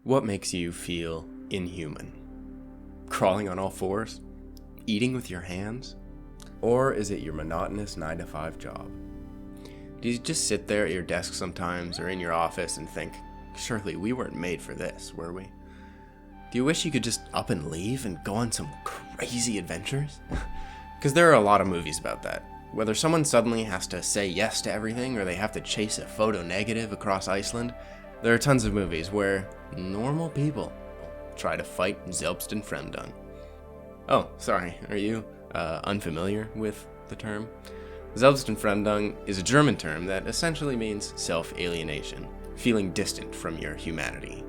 What makes you feel inhuman? Crawling on all fours? Eating with your hands? Or is it your monotonous 9-to-5 job? Do you just sit there at your desk sometimes or in your office and think, surely we weren't made for this, were we? Do you wish you could just up and leave and go on some crazy adventures? Because there are a lot of movies about that. Whether someone suddenly has to say yes to everything or they have to chase a photo negative across Iceland, there are tons of movies where normal people try to fight Selbstbefriedigung. Oh, sorry, are you unfamiliar with the term? Selbstbefriedigung is a German term that essentially means self-alienation, feeling distant from your humanity.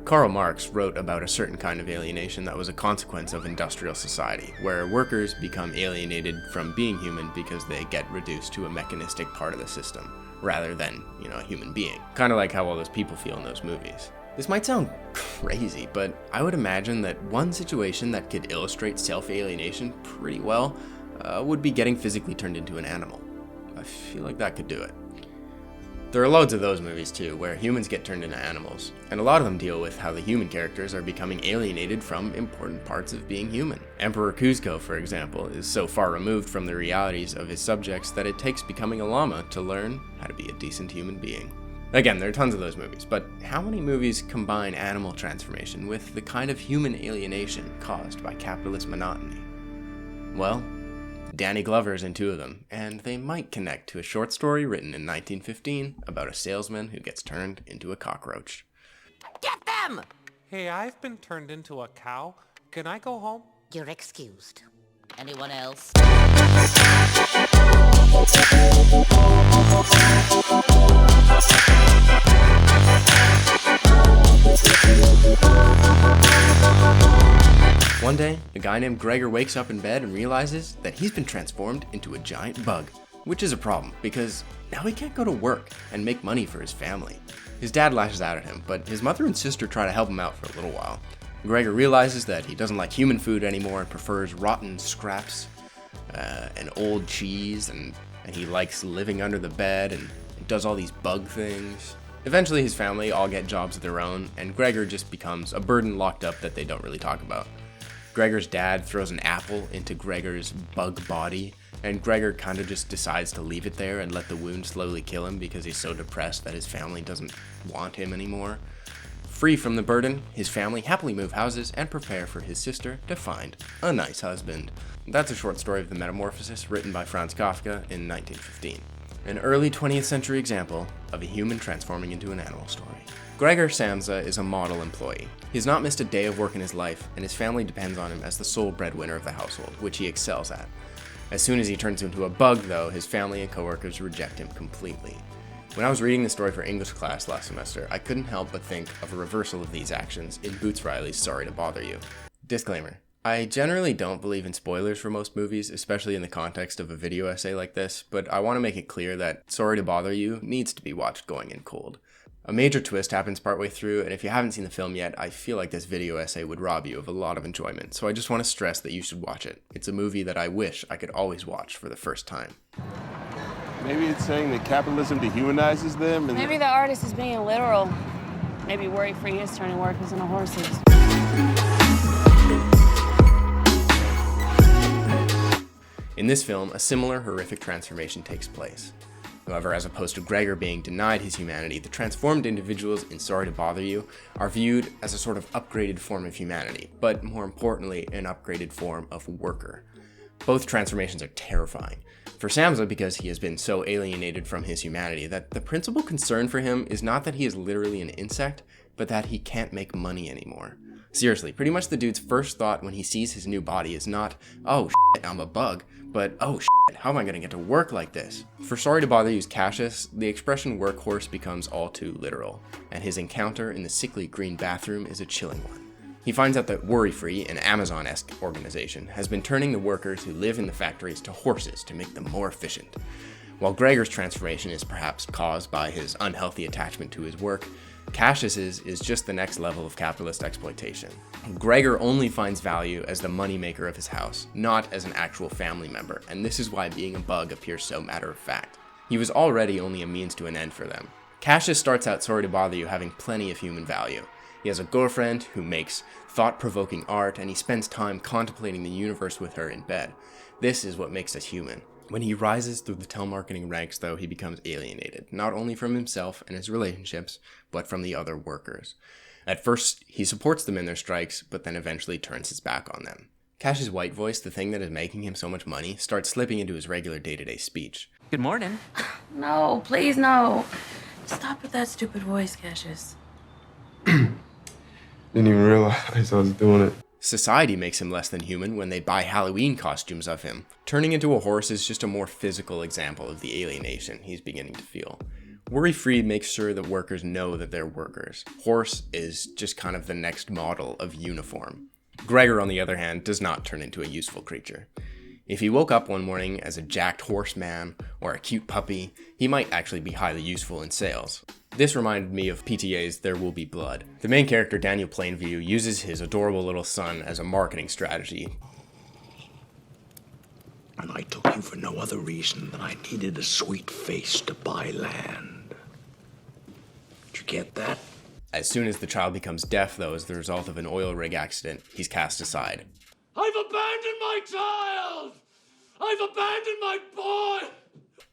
Karl Marx wrote about a certain kind of alienation that was a consequence of industrial society, where workers become alienated from being human because they get reduced to a mechanistic part of the system, rather than, a human being. Kind of like how all those people feel in those movies. This might sound crazy, but I would imagine that one situation that could illustrate self-alienation pretty well would be getting physically turned into an animal. I feel like that could do it. There are loads of those movies too, where humans get turned into animals, and a lot of them deal with how the human characters are becoming alienated from important parts of being human. Emperor Kuzco, for example, is so far removed from the realities of his subjects that it takes becoming a llama to learn how to be a decent human being. Again, there are tons of those movies, but how many movies combine animal transformation with the kind of human alienation caused by capitalist monotony? Well, Danny Glover's in 2 of them, and they might connect to a short story written in 1915 about a salesman who gets turned into a cockroach. Get them! Hey, I've been turned into a cow. Can I go home? You're excused. Anyone else? One day, a guy named Gregor wakes up in bed and realizes that he's been transformed into a giant bug, which is a problem because now he can't go to work and make money for his family. His dad lashes out at him, but his mother and sister try to help him out for a little while. Gregor realizes that he doesn't like human food anymore and prefers rotten scraps and old cheese, and he likes living under the bed and does all these bug things. Eventually his family all get jobs of their own, and Gregor just becomes a burden locked up that they don't really talk about. Gregor's dad throws an apple into Gregor's bug body, and Gregor kind of just decides to leave it there and let the wound slowly kill him because he's so depressed that his family doesn't want him anymore. Free from the burden, his family happily move houses and prepare for his sister to find a nice husband. That's a short story of the Metamorphosis written by Franz Kafka in 1915. An early 20th century example of a human transforming into an animal story. Gregor Samsa is a model employee. He's not missed a day of work in his life, and his family depends on him as the sole breadwinner of the household, which he excels at. As soon as he turns into a bug, though, his family and coworkers reject him completely. When I was reading the story for English class last semester, I couldn't help but think of a reversal of these actions in Boots Riley's Sorry to Bother You. Disclaimer. I generally don't believe in spoilers for most movies, especially in the context of a video essay like this, but I want to make it clear that Sorry to Bother You needs to be watched going in cold. A major twist happens partway through, and if you haven't seen the film yet, I feel like this video essay would rob you of a lot of enjoyment, so I just want to stress that you should watch it. It's a movie that I wish I could always watch for the first time. Maybe it's saying that capitalism dehumanizes them? And Maybe the artist is being literal. Maybe worry-free is turning workers into horses. In this film, a similar horrific transformation takes place. However, as opposed to Gregor being denied his humanity, the transformed individuals in Sorry to Bother You are viewed as a sort of upgraded form of humanity, but more importantly, an upgraded form of worker. Both transformations are terrifying. For Samsa, because he has been so alienated from his humanity that the principal concern for him is not that he is literally an insect, but that he can't make money anymore. Seriously, pretty much the dude's first thought when he sees his new body is not, oh shit, I'm a bug, but oh shit, how am I gonna get to work like this? For Sorry to Bother You's Cassius, the expression workhorse becomes all too literal, and his encounter in the sickly green bathroom is a chilling one. He finds out that Worry-Free, an Amazon-esque organization, has been turning the workers who live in the factories to horses to make them more efficient. While Gregor's transformation is perhaps caused by his unhealthy attachment to his work, Cassius's is just the next level of capitalist exploitation. Gregor only finds value as the moneymaker of his house, not as an actual family member, and this is why being a bug appears so matter-of-fact. He was already only a means to an end for them. Cassius starts out Sorry to Bother You having plenty of human value. He has a girlfriend who makes thought-provoking art, and he spends time contemplating the universe with her in bed. This is what makes us human. When he rises through the telemarketing ranks, though, he becomes alienated, not only from himself and his relationships, but from the other workers. At first, he supports them in their strikes, but then eventually turns his back on them. Cash's white voice, the thing that is making him so much money, starts slipping into his regular day-to-day speech. Good morning. No, please, no. Stop with that stupid voice, Cassius. Didn't even realize I was doing it. Society makes him less than human when they buy Halloween costumes of him. Turning into a horse is just a more physical example of the alienation he's beginning to feel. Worry-free makes sure that workers know that they're workers. Horse is just kind of the next model of uniform. Gregor, on the other hand, does not turn into a useful creature. If he woke up one morning as a jacked horseman or a cute puppy, he might actually be highly useful in sales. This reminded me of PTA's There Will Be Blood. The main character, Daniel Plainview, uses his adorable little son as a marketing strategy. And I took you for no other reason than I needed a sweet face to buy land. Did you get that? As soon as the child becomes deaf, though, as the result of an oil rig accident, he's cast aside. I've abandoned my child! I've abandoned my boy!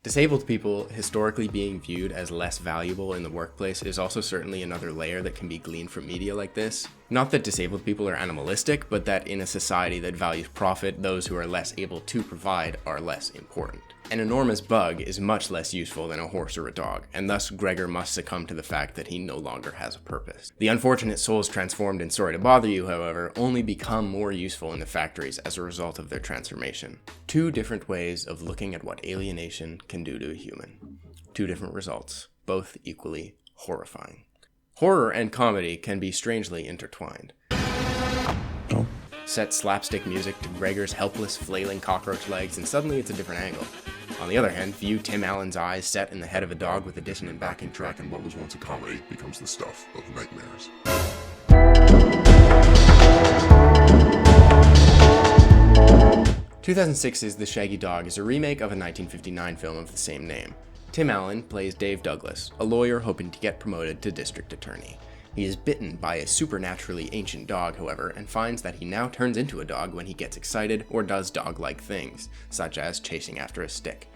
Disabled people historically being viewed as less valuable in the workplace is also certainly another layer that can be gleaned from media like this. Not that disabled people are animalistic, but that in a society that values profit, those who are less able to provide are less important. An enormous bug is much less useful than a horse or a dog, and thus Gregor must succumb to the fact that he no longer has a purpose. The unfortunate souls transformed in Sorry to Bother You, however, only become more useful in the factories as a result of their transformation. Two different ways of looking at what alienation can do to a human. Two different results, both equally horrifying. Horror and comedy can be strangely intertwined. Set slapstick music to Gregor's helpless, flailing cockroach legs, and suddenly it's a different angle. On the other hand, view Tim Allen's eyes set in the head of a dog with a dissonant backing track, and what was once a comedy becomes the stuff of nightmares. 2006's The Shaggy Dog is a remake of a 1959 film of the same name. Tim Allen plays Dave Douglas, a lawyer hoping to get promoted to district attorney. He is bitten by a supernaturally ancient dog, however, and finds that he now turns into a dog when he gets excited or does dog-like things, such as chasing after a stick.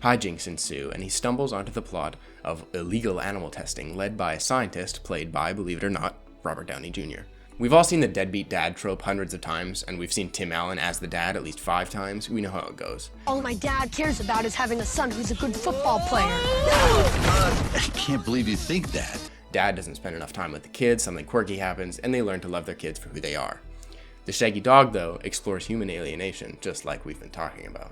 Hijinks ensue, and he stumbles onto the plot of illegal animal testing led by a scientist played by, believe it or not, Robert Downey Jr. We've all seen the deadbeat dad trope hundreds of times, and we've seen Tim Allen as the dad at least 5 times. We know how it goes. All my dad cares about is having a son who's a good football player. I can't believe you think that. Dad doesn't spend enough time with the kids, something quirky happens, and they learn to love their kids for who they are. The Shaggy Dog, though, explores human alienation, just like we've been talking about.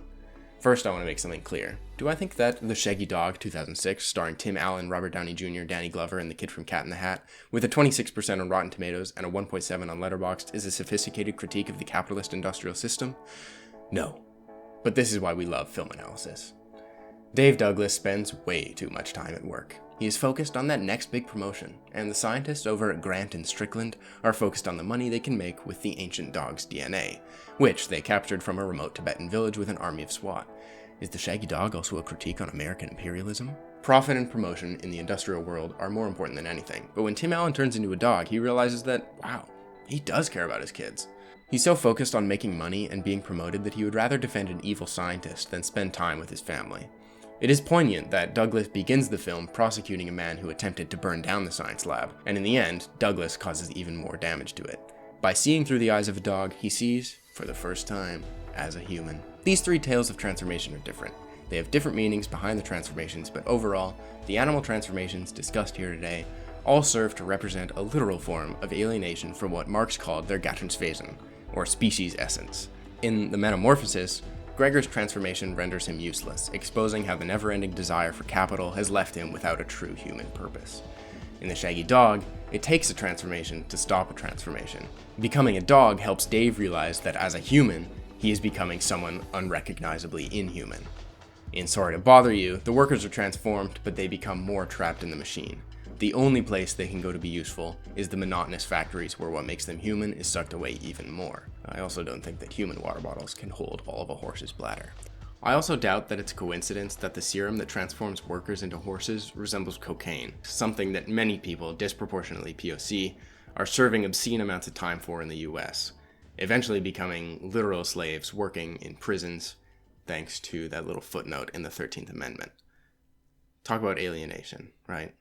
First, I want to make something clear. Do I think that The Shaggy Dog 2006, starring Tim Allen, Robert Downey Jr., Danny Glover, and the kid from Cat in the Hat, with a 26% on Rotten Tomatoes and a 1.7 on Letterboxd, is a sophisticated critique of the capitalist industrial system? No. But this is why we love film analysis. Dave Douglas spends way too much time at work. He is focused on that next big promotion, and the scientists over at Grant and Strickland are focused on the money they can make with the ancient dog's DNA, which they captured from a remote Tibetan village with an army of SWAT. Is The Shaggy Dog also a critique on American imperialism? Profit and promotion in the industrial world are more important than anything, but when Tim Allen turns into a dog, he realizes that, wow, he does care about his kids. He's so focused on making money and being promoted that he would rather defend an evil scientist than spend time with his family. It is poignant that Douglas begins the film prosecuting a man who attempted to burn down the science lab, and in the end, Douglas causes even more damage to it. By seeing through the eyes of a dog, he sees, for the first time, as a human. These 3 tales of transformation are different. They have different meanings behind the transformations, but overall, the animal transformations discussed here today all serve to represent a literal form of alienation from what Marx called their Gattungswesen, or species essence. In the Metamorphosis, Gregor's transformation renders him useless, exposing how the never-ending desire for capital has left him without a true human purpose. In The Shaggy Dog, it takes a transformation to stop a transformation. Becoming a dog helps Dave realize that as a human, he is becoming someone unrecognizably inhuman. In Sorry to Bother You, the workers are transformed, but they become more trapped in the machine. The only place they can go to be useful is the monotonous factories where what makes them human is sucked away even more. I also don't think that human water bottles can hold all of a horse's bladder. I also doubt that it's a coincidence that the serum that transforms workers into horses resembles cocaine, something that many people, disproportionately POC, are serving obscene amounts of time for in the US, eventually becoming literal slaves working in prisons thanks to that little footnote in the 13th Amendment. Talk about alienation, right?